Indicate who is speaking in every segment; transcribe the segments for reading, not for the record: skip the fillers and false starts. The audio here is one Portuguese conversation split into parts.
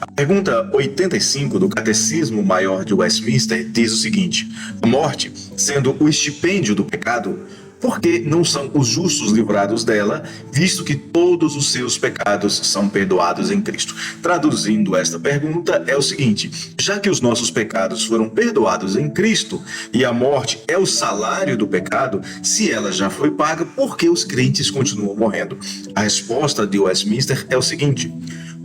Speaker 1: A pergunta 85 do Catecismo Maior de Westminster diz o seguinte: a morte, sendo o estipêndio do pecado, por que não são os justos livrados dela, visto que todos os seus pecados são perdoados em Cristo? Traduzindo esta pergunta é o seguinte: já que os nossos pecados foram perdoados em Cristo e a morte é o salário do pecado, se ela já foi paga, por que os crentes continuam morrendo? A resposta de Westminster é o seguinte: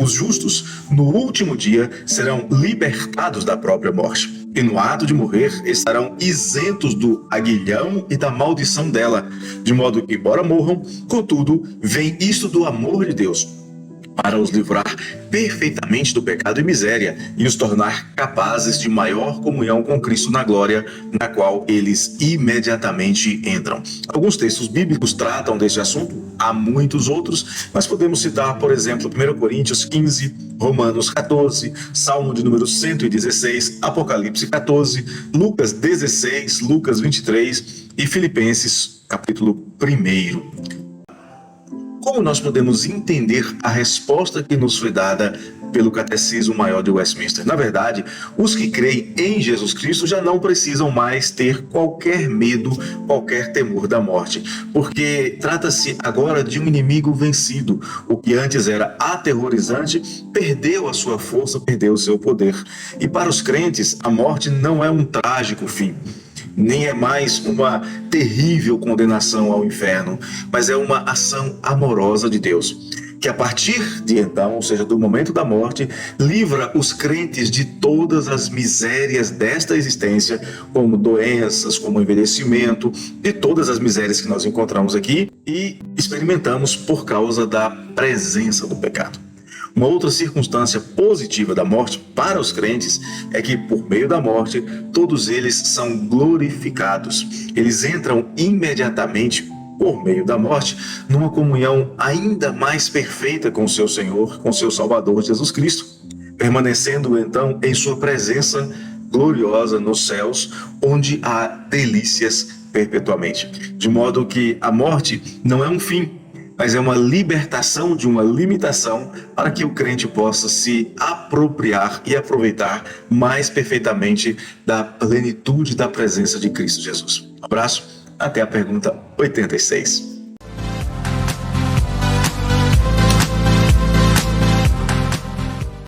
Speaker 1: os justos, no último dia, serão libertados da própria morte. E no ato de morrer, estarão isentos do aguilhão e da maldição dela. De modo que, embora morram, contudo, vem isto do amor de Deus, para os livrar perfeitamente do pecado e miséria e os tornar capazes de maior comunhão com Cristo na glória, na qual eles imediatamente entram. Alguns textos bíblicos tratam deste assunto, há muitos outros, mas podemos citar, por exemplo, 1 Coríntios 15, Romanos 14, Salmo de número 116, Apocalipse 14, Lucas 16, Lucas 23 e Filipenses capítulo 1. Como nós podemos entender a resposta que nos foi dada pelo Catecismo Maior de Westminster? Na verdade, os que creem em Jesus Cristo já não precisam mais ter qualquer medo, qualquer temor da morte, porque trata-se agora de um inimigo vencido. O que antes era aterrorizante perdeu a sua força, perdeu o seu poder. E para os crentes, a morte não é um trágico fim, nem é mais uma terrível condenação ao inferno, mas é uma ação amorosa de Deus, que a partir de então, ou seja, do momento da morte, livra os crentes de todas as misérias desta existência, como doenças, como envelhecimento, de todas as misérias que nós encontramos aqui e experimentamos por causa da presença do pecado. Uma outra circunstância positiva da morte para os crentes é que, por meio da morte, todos eles são glorificados. Eles entram imediatamente, por meio da morte, numa comunhão ainda mais perfeita com o seu Senhor, com seu Salvador Jesus Cristo, permanecendo então em sua presença gloriosa nos céus, onde há delícias perpetuamente. De modo que a morte não é um fim, mas é uma libertação de uma limitação para que o crente possa se apropriar e aproveitar mais perfeitamente da plenitude da presença de Cristo Jesus. Um abraço, até a pergunta 86.